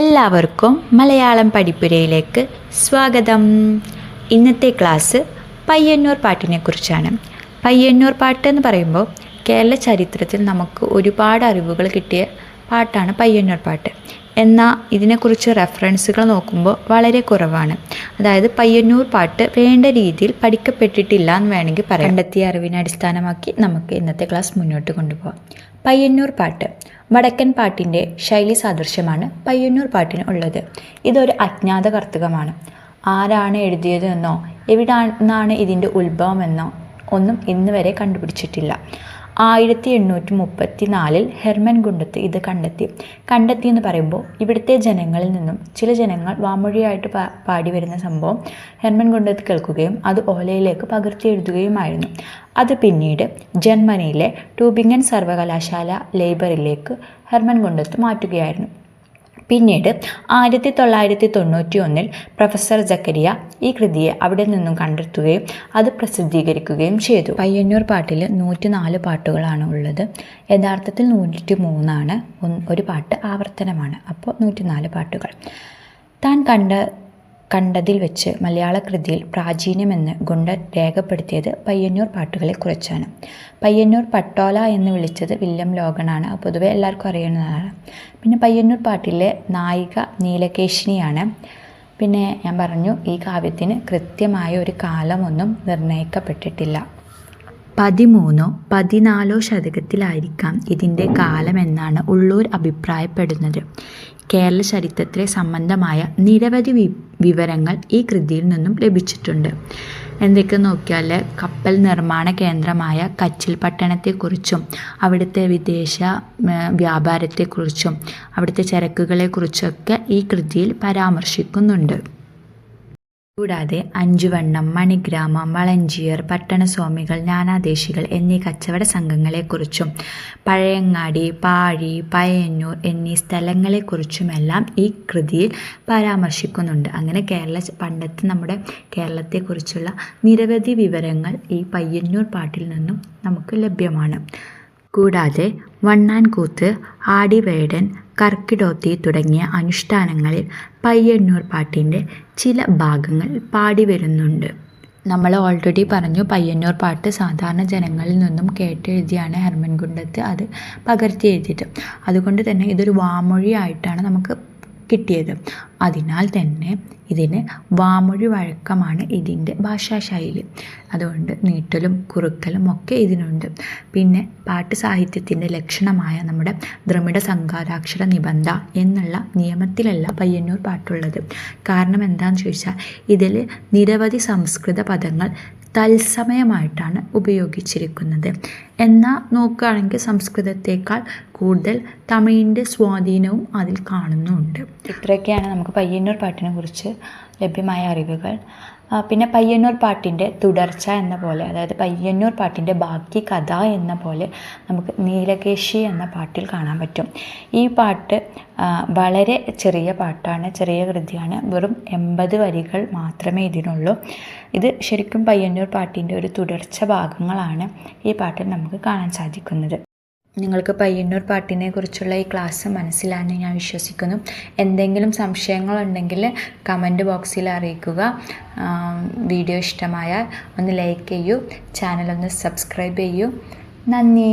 എല്ലാവർക്കും മലയാളം പഠിപ്പുരയിലേക്ക് സ്വാഗതം. ഇന്നത്തെ ക്ലാസ് പയ്യന്നൂർ പാട്ടിനെ കുറിച്ചാണ്. പയ്യന്നൂർ പാട്ട് എന്ന് പറയുമ്പോൾ കേരള ചരിത്രത്തിൽ നമുക്ക് ഒരുപാട് അറിവുകൾ കിട്ടിയ പാട്ടാണ് പയ്യന്നൂർ പാട്ട്. എന്നാൽ ഇതിനെക്കുറിച്ച് റെഫറൻസുകൾ നോക്കുമ്പോൾ വളരെ കുറവാണ്. അതായത് പയ്യന്നൂർ പാട്ട് വേണ്ട രീതിയിൽ പഠിക്കപ്പെട്ടിട്ടില്ല എന്ന് വേണമെങ്കിൽ പറയാം. കണ്ടെത്തിയ അറിവിനെ അടിസ്ഥാനമാക്കി നമുക്ക് ഇന്നത്തെ ക്ലാസ് മുന്നോട്ട് കൊണ്ടുപോകാം. പയ്യന്നൂർ പാട്ട് വടക്കൻ പാട്ടിൻ്റെ ശൈലി സാദൃശ്യമാണ് പയ്യന്നൂർ പാട്ടിന് ഉള്ളത്. ഇതൊരു അജ്ഞാത കർത്തകമാണ്. ആരാണ് എഴുതിയതെന്നോ എവിടെ നിന്നാണ് ഇതിൻ്റെ ഉത്ഭവമെന്നോ ഒന്നും ഇന്ന് വരെ കണ്ടുപിടിച്ചിട്ടില്ല. 1834 ഹെർമൻ ഗുണ്ടത്ത് ഇത് കണ്ടെത്തിയെന്ന് പറയുമ്പോൾ ഇവിടുത്തെ ജനങ്ങളിൽ നിന്നും ചില ജനങ്ങൾ വാമൊഴിയായിട്ട് പാടി വരുന്ന സംഭവം ഹെർമൻ ഗുണ്ടത്ത് കേൾക്കുകയും അത് ഓലയിലേക്ക് പകർത്തി എഴുതുകയുമായിരുന്നു. അത് പിന്നീട് ജർമ്മനിയിലെ ട്യൂബിംഗൻ സർവകലാശാല ലൈബ്രറിയിലേക്ക് ഹെർമൻ ഗുണ്ടത്ത് മാറ്റുകയായിരുന്നു. പിന്നീട് 1991 പ്രൊഫസർ ജക്കരിയ ഈ കൃതിയെ അവിടെ നിന്നും കണ്ടെത്തുകയും അത് പ്രസിദ്ധീകരിക്കുകയും ചെയ്തു. പയ്യന്നൂർ പാട്ടിൽ 104 പാട്ടുകളാണ് ഉള്ളത്. യഥാർത്ഥത്തിൽ 103 ഒരു പാട്ട് ആവർത്തനമാണ്. അപ്പോൾ 104 പാട്ടുകൾ. താൻ കണ്ടതിൽ വെച്ച് മലയാള കൃതിയിൽ പ്രാചീനമെന്ന് ഗുണ്ടർ രേഖപ്പെടുത്തിയത് പയ്യന്നൂർ പാട്ടുകളെ കുറിച്ചാണ്. പയ്യന്നൂർ പട്ടോല എന്ന് വിളിച്ചത് വില്യം ലോഗനാണ്. പൊതുവെ എല്ലാവർക്കും അറിയുന്നതാണ്. പിന്നെ പയ്യന്നൂർ പാട്ടിലെ നായിക നീലകേശിനിയാണ്. പിന്നെ ഞാൻ പറഞ്ഞു, ഈ കാവ്യത്തിന് കൃത്യമായ ഒരു കാലമൊന്നും നിർണ്ണയിക്കപ്പെട്ടിട്ടില്ല. 13 or 14 ശതകത്തിലായിരിക്കാം ഇതിൻ്റെ കാലമെന്നാണ് ഉള്ളൂർ അഭിപ്രായപ്പെടുന്നത്. കേരള ചരിത്രത്തിലെ സംബന്ധമായ നിരവധി വിവരങ്ങൾ ഈ കൃതിയിൽ നിന്നും ലഭിച്ചിട്ടുണ്ട്. എന്തൊക്കെ നോക്കിയാൽ കപ്പൽ നിർമ്മാണ കേന്ദ്രമായ കച്ചിൽ പട്ടണത്തെക്കുറിച്ചും അവിടുത്തെ വിദേശ വ്യാപാരത്തെക്കുറിച്ചും അവിടുത്തെ ചരക്കുകളെക്കുറിച്ചൊക്കെ ഈ കൃതിയിൽ പരാമർശിക്കുന്നുണ്ട്. കൂടാതെ അഞ്ചുവണ്ണം, മണിഗ്രാമം, വളഞ്ചിയർ, പട്ടണസ്വാമികൾ, ജ്ഞാനാദേശികൾ എന്നീ കച്ചവട സംഘങ്ങളെക്കുറിച്ചും പഴയങ്ങാടി, പാഴി, പയ്യന്നൂർ എന്നീ സ്ഥലങ്ങളെക്കുറിച്ചുമെല്ലാം ഈ കൃതിയിൽ പരാമർശിക്കുന്നുണ്ട്. അങ്ങനെ പണ്ടത്തെ നമ്മുടെ കേരളത്തെക്കുറിച്ചുള്ള നിരവധി വിവരങ്ങൾ ഈ പയ്യന്നൂർ പാട്ടിൽ നിന്നും നമുക്ക് ലഭ്യമാണ്. കൂടാതെ വണ്ണാൻകൂത്ത്, ആടിവേടൻ, കർക്കിടോത്തി തുടങ്ങിയ അനുഷ്ഠാനങ്ങളിൽ പയ്യന്നൂർ പാട്ടിൻ്റെ ചില ഭാഗങ്ങൾ പാടി വരുന്നുണ്ട്. നമ്മൾ ഓൾറെഡി പറഞ്ഞു, പയ്യന്നൂർ പാട്ട് സാധാരണ ജനങ്ങളിൽ നിന്നും കേട്ടെഴുതിയാണ് ഹെർമൻ ഗുണ്ടത്ത് അത് പകർത്തി എഴുതിയത്. അതുകൊണ്ട് തന്നെ ഇതൊരു വാമൊഴിയായിട്ടാണ് നമുക്ക് കിട്ടിയത്. അതിനാൽ തന്നെ ഇതിന് വാമൊഴി വഴക്കമാണ് ഇതിൻ്റെ ഭാഷാശൈലി. അതുകൊണ്ട് നീട്ടലും കുറുക്കലും ഒക്കെ ഇതിനുണ്ട്. പിന്നെ പാട്ട് സാഹിത്യത്തിൻ്റെ ലക്ഷണമായ നമ്മുടെ ദ്രമിഡ സംഘാതാക്ഷര നിബന്ധ എന്നുള്ള നിയമത്തിലല്ല പയ്യന്നൂർ പാട്ടുള്ളത്. കാരണം എന്താണെന്ന് ചോദിച്ചാൽ ഇതിൽ നിരവധി സംസ്കൃത പദങ്ങൾ തത്സമയമായിട്ടാണ് ഉപയോഗിച്ചിരിക്കുന്നത്. എന്നാൽ നോക്കുകയാണെങ്കിൽ സംസ്കൃതത്തേക്കാൾ കൂടുതൽ തമിഴിൻ്റെ സ്വാധീനവും അതിൽ കാണുന്നുണ്ട്. ഇത്രയൊക്കെയാണ് നമുക്ക് പയ്യന്നൂർ പാട്ടിനെ കുറിച്ച് ലഭ്യമായ അറിവുകൾ. പിന്നെ പയ്യന്നൂർ പാട്ടിൻ്റെ തുടർച്ച എന്ന പോലെ, അതായത് പയ്യന്നൂർ പാട്ടിൻ്റെ ബാക്കി കഥ എന്ന പോലെ നമുക്ക് നീലകേശി എന്ന പാട്ടിൽ കാണാൻ പറ്റും. ഈ പാട്ട് വളരെ ചെറിയ പാട്ടാണ്, ചെറിയ കൃതിയാണ്. വെറും 80 വരികൾ മാത്രമേ ഇതിനുള്ളൂ. ഇത് ശരിക്കും പയ്യന്നൂർ പാട്ടിൻ്റെ ഒരു തുടർച്ച ഭാഗങ്ങളാണ് ഈ പാട്ടിൽ നമുക്ക് കാണാൻ സാധിക്കുന്നത്. നിങ്ങൾക്ക് പയ്യന്നൂർ പാട്ടിനെ കുറിച്ചുള്ള ഈ ക്ലാസ് മനസ്സിലാണെന്ന് ഞാൻ വിശ്വസിക്കുന്നു. എന്തെങ്കിലും സംശയങ്ങളുണ്ടെങ്കിൽ കമൻറ്റ് ബോക്സിൽ അറിയിക്കുക. വീഡിയോ ഇഷ്ടമായാൽ ഒന്ന് ലൈക്ക് ചെയ്യൂ, ചാനൽ ഒന്ന് സബ്സ്ക്രൈബ് ചെയ്യൂ. നന്ദി.